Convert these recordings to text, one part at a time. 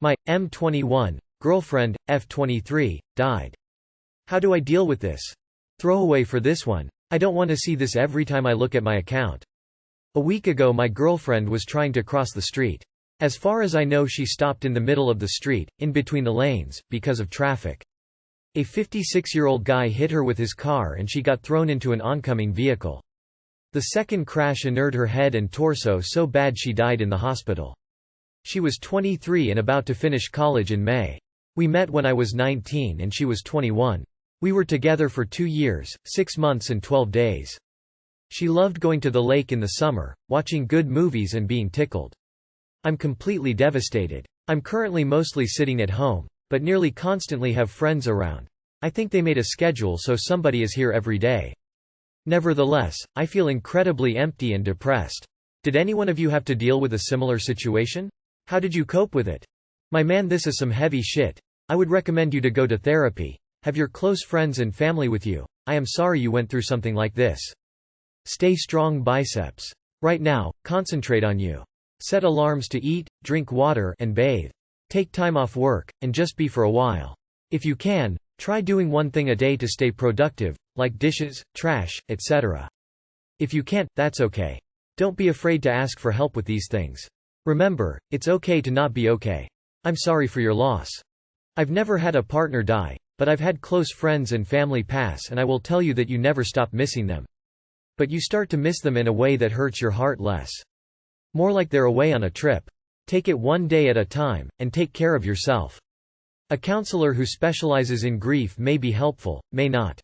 My m21 girlfriend, f23, died. How do I deal with this? Throwaway for this one. I don't want to see this every time I look at my account. A week ago my girlfriend was trying to cross the street. As far as I know she stopped in the middle of the street, in between the lanes, because of traffic. A 56-year-old guy hit her with his car and she got thrown into an oncoming vehicle. The second crash injured her head and torso so bad she died in the hospital. She was 23 and about to finish college in May. We met when I was 19 and she was 21. We were together for 2 years, 6 months and 12 days. She loved going to the lake in the summer, watching good movies and being tickled. I'm completely devastated. I'm currently mostly sitting at home, but nearly constantly have friends around. I think they made a schedule so somebody is here every day. Nevertheless, I feel incredibly empty and depressed. Did any one of you have to deal with a similar situation? How did you cope with it? My man, this is some heavy shit. I would recommend you to go to therapy. Have your close friends and family with you. I am sorry you went through something like this. Stay strong, biceps. Right now, concentrate on you. Set alarms to eat, drink water, and bathe. Take time off work, and just be for a while. If you can, try doing one thing a day to stay productive, like dishes, trash, etc. If you can't, that's okay. Don't be afraid to ask for help with these things. Remember, it's okay to not be okay. I'm sorry for your loss. I've never had a partner die, but I've had close friends and family pass, and I will tell you that you never stop missing them. But you start to miss them in a way that hurts your heart less. More like they're away on a trip. Take it one day at a time, and take care of yourself. A counselor who specializes in grief may be helpful, may not.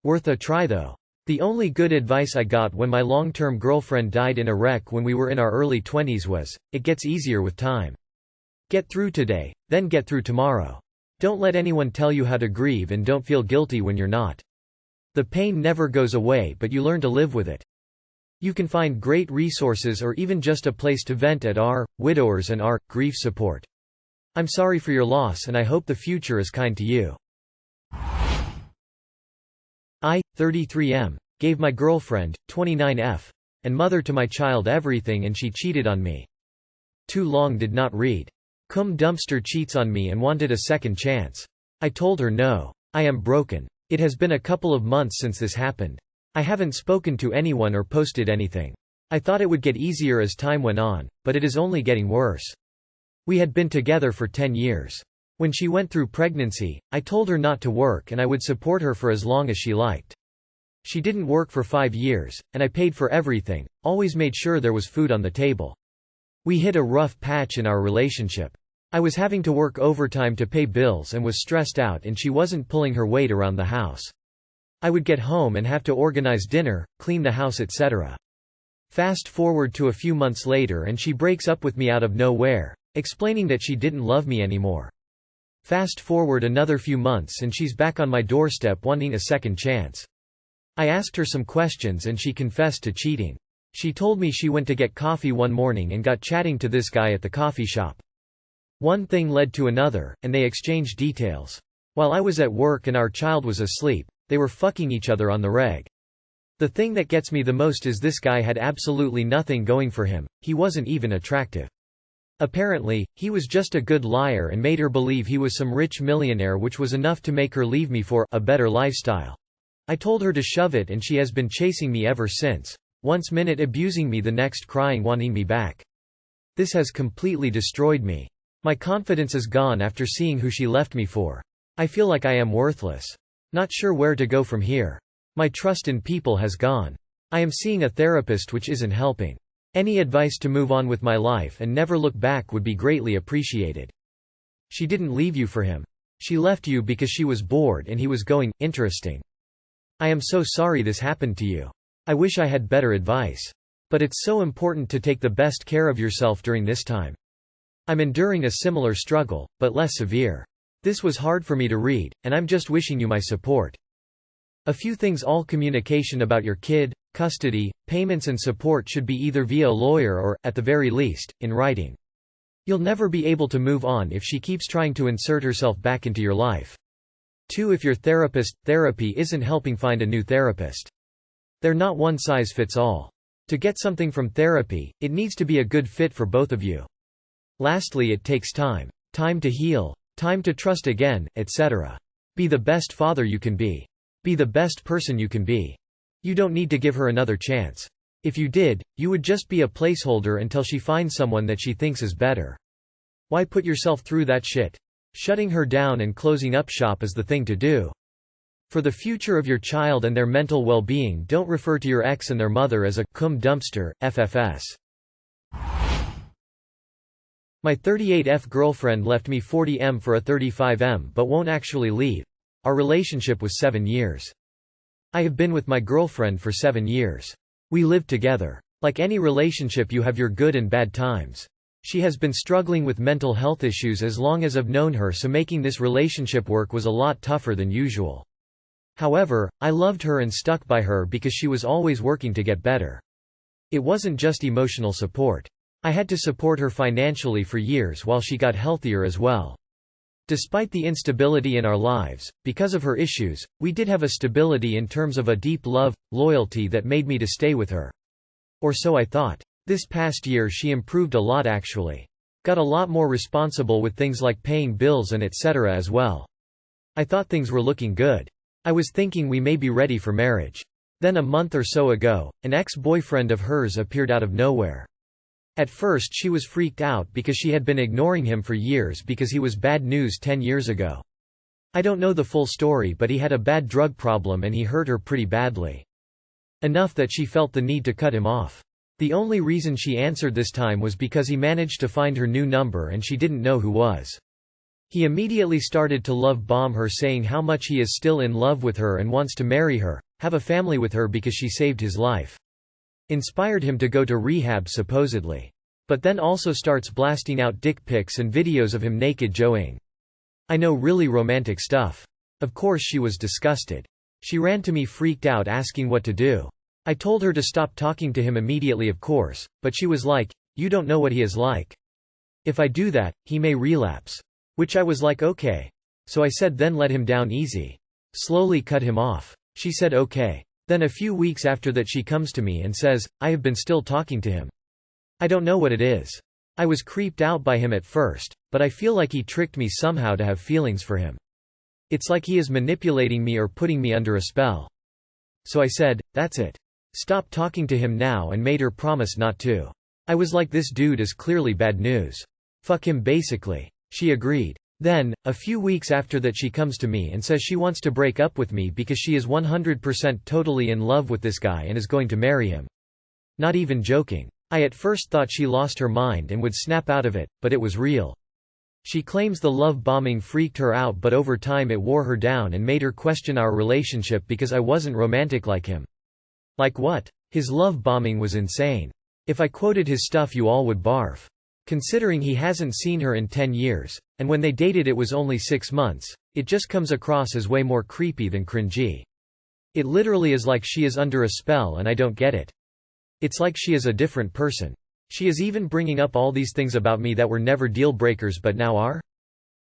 Worth a try though. The only good advice I got when my long-term girlfriend died in a wreck when we were in our early 20s was, it gets easier with time. Get through today, then get through tomorrow. Don't let anyone tell you how to grieve and don't feel guilty when you're not. The pain never goes away, but you learn to live with it. You can find great resources or even just a place to vent at widowers and grief support. I'm sorry for your loss and I hope the future is kind to you. I, 33M, gave my girlfriend, 29F, and mother to my child everything and she cheated on me. Too long did not read. Dumpster cheats on me and wanted a second chance. I told her no. I am broken. It has been a couple of months since this happened. I haven't spoken to anyone or posted anything. I thought it would get easier as time went on, but it is only getting worse. We had been together for 10 years. When she went through pregnancy, I told her not to work and I would support her for as long as she liked. She didn't work for 5 years, and I paid for everything, always made sure there was food on the table. We hit a rough patch in our relationship. I was having to work overtime to pay bills and was stressed out and she wasn't pulling her weight around the house. I would get home and have to organize dinner, clean the house, etc. Fast forward to a few months later and she breaks up with me out of nowhere, explaining that she didn't love me anymore. Fast forward another few months and she's back on my doorstep wanting a second chance. I asked her some questions and she confessed to cheating. She told me she went to get coffee one morning and got chatting to this guy at the coffee shop. One thing led to another, and they exchanged details. While I was at work and our child was asleep, they were fucking each other on the reg. The thing that gets me the most is this guy had absolutely nothing going for him, he wasn't even attractive. Apparently, he was just a good liar and made her believe he was some rich millionaire, which was enough to make her leave me for a better lifestyle. I told her to shove it and she has been chasing me ever since, once minute abusing me, the next crying wanting me back. This has completely destroyed me. My confidence is gone after seeing who she left me for. I feel like I am worthless. Not sure where to go from here. My trust in people has gone. I am seeing a therapist which isn't helping. Any advice to move on with my life and never look back would be greatly appreciated. She didn't leave you for him. She left you because she was bored and he was going, interesting. I am so sorry this happened to you. I wish I had better advice. But it's so important to take the best care of yourself during this time. I'm enduring a similar struggle, but less severe. This was hard for me to read, and I'm just wishing you my support. A few things: all communication about your kid, custody, payments and support should be either via a lawyer or, at the very least, in writing. You'll never be able to move on if she keeps trying to insert herself back into your life. 2. If your therapy isn't helping, find a new therapist. They're not one size fits all. To get something from therapy, it needs to be a good fit for both of you. Lastly, it takes time. Time to heal. Time to trust again, etc. Be the best father you can be. Be the best person you can be. You don't need to give her another chance. If you did, you would just be a placeholder until she finds someone that she thinks is better. Why put yourself through that shit? Shutting her down and closing up shop is the thing to do. For the future of your child and their mental well-being, don't refer to your ex and their mother as a cum dumpster, FFS. My 38F girlfriend left me 40M for a 35M but won't actually leave. Our relationship was 7 years. I have been with my girlfriend for 7 years. We live together. Like any relationship, you have your good and bad times. She has been struggling with mental health issues as long as I've known her, so making this relationship work was a lot tougher than usual. However, I loved her and stuck by her because she was always working to get better. It wasn't just emotional support. I had to support her financially for years while she got healthier as well. Despite the instability in our lives, because of her issues, we did have a stability in terms of a deep love, loyalty that made me to stay with her. Or so I thought. This past year she improved a lot actually. Got a lot more responsible with things like paying bills and etc. as well. I thought things were looking good. I was thinking we may be ready for marriage. Then a month or so ago, an ex-boyfriend of hers appeared out of nowhere. At first she was freaked out because she had been ignoring him for years because he was bad news 10 years ago. I don't know the full story, but he had a bad drug problem and he hurt her pretty badly. Enough that she felt the need to cut him off. The only reason she answered this time was because he managed to find her new number and she didn't know who was. He immediately started to love bomb her, saying how much he is still in love with her and wants to marry her, have a family with her because she saved his life. Inspired him to go to rehab supposedly. But then also starts blasting out dick pics and videos of him naked joeing. I know, really romantic stuff. Of course she was disgusted. She ran to me freaked out asking what to do. I told her to stop talking to him immediately of course, but she was like, "You don't know what he is like. If I do that, he may relapse." Which I was like, okay. So I said then let him down easy. Slowly cut him off. She said okay. Then a few weeks after that she comes to me and says, I have been still talking to him. I don't know what it is. I was creeped out by him at first, but I feel like he tricked me somehow to have feelings for him. It's like he is manipulating me or putting me under a spell. So I said, that's it. Stop talking to him now, and made her promise not to. I was like, this dude is clearly bad news. Fuck him basically. She agreed. Then, a few weeks after that she comes to me and says she wants to break up with me because she is 100% totally in love with this guy and is going to marry him. Not even joking. I at first thought she lost her mind and would snap out of it, but it was real. She claims the love bombing freaked her out, but over time it wore her down and made her question our relationship because I wasn't romantic like him. Like what? His love bombing was insane. If I quoted his stuff you all would barf. Considering he hasn't seen her in 10 years, and when they dated it was only 6 months, it just comes across as way more creepy than cringy. It literally is like she is under a spell and I don't get it. It's like she is a different person. She is even bringing up all these things about me that were never deal breakers but now are?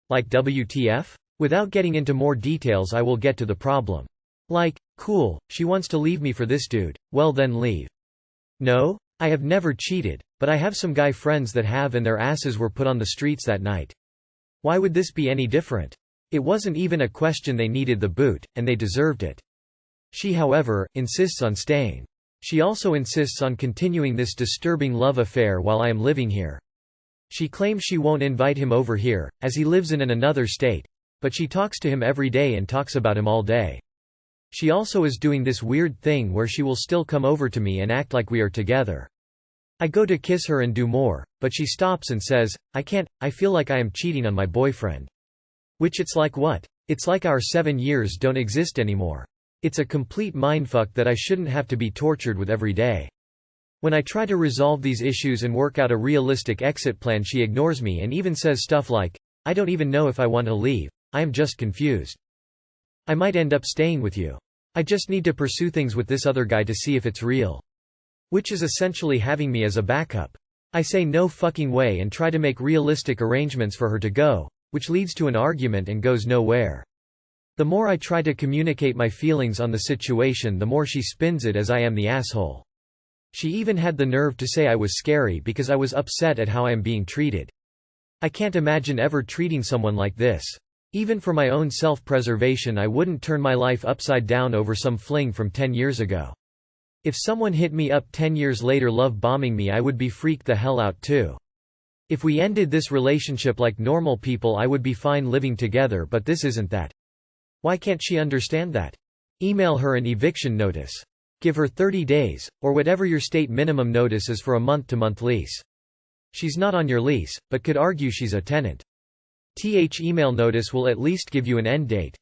Like WTF? Without getting into more details I will get to the problem. Like, cool, she wants to leave me for this dude, well then leave. No? I have never cheated, but I have some guy friends that have, and their asses were put on the streets that night. Why would this be any different? It wasn't even a question, they needed the boot, and they deserved it. She, however, insists on staying. She also insists on continuing this disturbing love affair while I am living here. She claims she won't invite him over here, as he lives in another state, but she talks to him every day and talks about him all day. She also is doing this weird thing where she will still come over to me and act like we are together. I go to kiss her and do more, but she stops and says, I can't, I feel like I am cheating on my boyfriend. Which it's like what? It's like our 7 years don't exist anymore. It's a complete mindfuck that I shouldn't have to be tortured with every day. When I try to resolve these issues and work out a realistic exit plan, she ignores me and even says stuff like, I don't even know if I want to leave, I am just confused. I might end up staying with you. I just need to pursue things with this other guy to see if it's real. Which is essentially having me as a backup. I say no fucking way and try to make realistic arrangements for her to go, which leads to an argument and goes nowhere. The more I try to communicate my feelings on the situation, the more she spins it as I am the asshole. She even had the nerve to say I was scary because I was upset at how I am being treated. I can't imagine ever treating someone like this. Even for my own self-preservation I wouldn't turn my life upside down over some fling from 10 years ago. If someone hit me up 10 years later love bombing me I would be freaked the hell out too. If we ended this relationship like normal people I would be fine living together, but this isn't that. Why can't she understand that? Email her an eviction notice. Give her 30 days, or whatever your state minimum notice is for a month-to-month lease. She's not on your lease, but could argue she's a tenant. Email notice will at least give you an end date.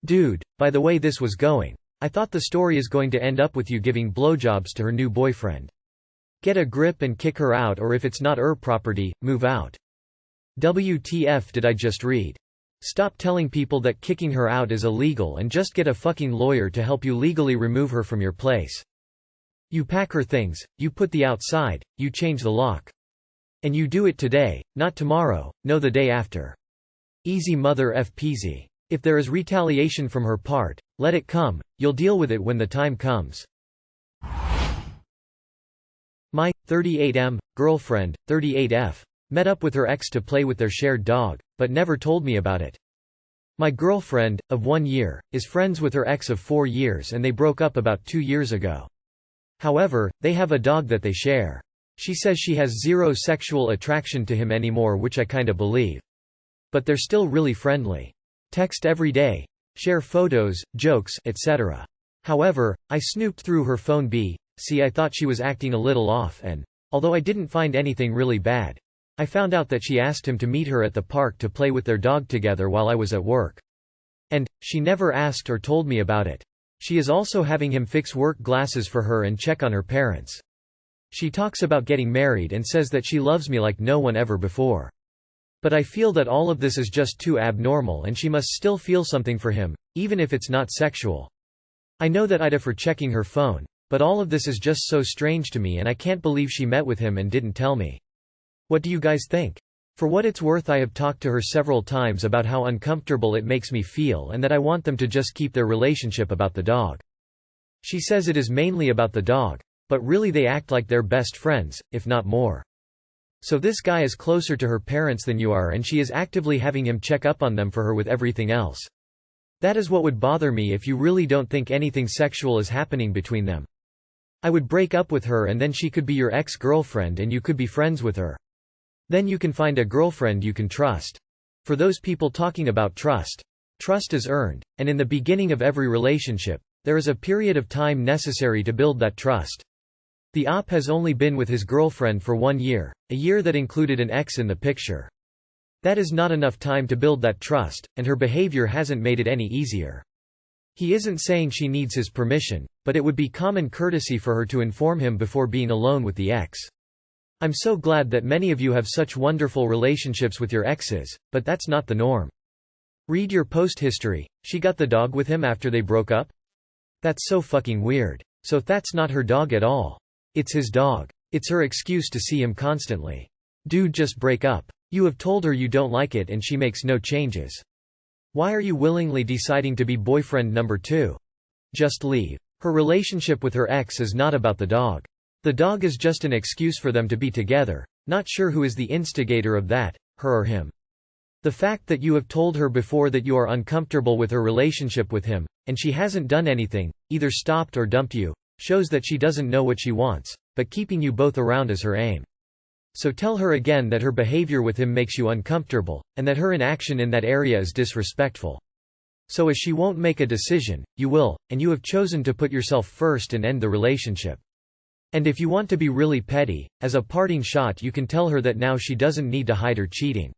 Dude, by the way this was going. I thought the story is going to end up with you giving blowjobs to her new boyfriend. Get a grip and kick her out, or if it's not her property, move out. WTF did I just read? Stop telling people that kicking her out is illegal and just get a fucking lawyer to help you legally remove her from your place. You pack her things, you put the outside, you change the lock. And you do it today, not tomorrow, no the day after. Easy mother f peasy. If there is retaliation from her part, let it come, you'll deal with it when the time comes. My 38M girlfriend, 38F, met up with her ex to play with their shared dog, but never told me about it. My girlfriend, of 1 year, is friends with her ex of 4 years and they broke up about 2 years ago. However, they have a dog that they share. She says she has zero sexual attraction to him anymore, which I kinda believe. But they're still really friendly. Text every day. Share photos, jokes, etc. However, I snooped through her phone see I thought she was acting a little off and, although I didn't find anything really bad, I found out that she asked him to meet her at the park to play with their dog together while I was at work. And, she never asked or told me about it. She is also having him fix work glasses for her and check on her parents. She talks about getting married and says that she loves me like no one ever before. But I feel that all of this is just too abnormal and she must still feel something for him, even if it's not sexual. I know that I'd for checking her phone, but all of this is just so strange to me and I can't believe she met with him and didn't tell me. What do you guys think? For what it's worth, I have talked to her several times about how uncomfortable it makes me feel and that I want them to just keep their relationship about the dog. She says it is mainly about the dog, but really they act like they're best friends, if not more. So this guy is closer to her parents than you are and she is actively having him check up on them for her with everything else. That is what would bother me if you really don't think anything sexual is happening between them. I would break up with her and then she could be your ex-girlfriend and you could be friends with her. Then you can find a girlfriend you can trust. For those people talking about trust, trust is earned, and in the beginning of every relationship, there is a period of time necessary to build that trust. The op has only been with his girlfriend for 1 year, a year that included an ex in the picture. That is not enough time to build that trust, and her behavior hasn't made it any easier. He isn't saying she needs his permission, but it would be common courtesy for her to inform him before being alone with the ex. I'm so glad that many of you have such wonderful relationships with your exes, but that's not the norm. Read your post history. She got the dog with him after they broke up? That's so fucking weird. So that's not her dog at all. It's his dog. It's her excuse to see him constantly. Dude, just break up. You have told her you don't like it and she makes no changes. Why are you willingly deciding to be boyfriend number 2? Just leave. Her relationship with her ex is not about the dog. The dog is just an excuse for them to be together. Not sure who is the instigator of that, her or him. The fact that you have told her before that you are uncomfortable with her relationship with him, and she hasn't done anything, either stopped or dumped you, shows that she doesn't know what she wants, but keeping you both around is her aim. So tell her again that her behavior with him makes you uncomfortable, and that her inaction in that area is disrespectful. So as she won't make a decision, you will, and you have chosen to put yourself first and end the relationship. And if you want to be really petty, as a parting shot you can tell her that now she doesn't need to hide her cheating.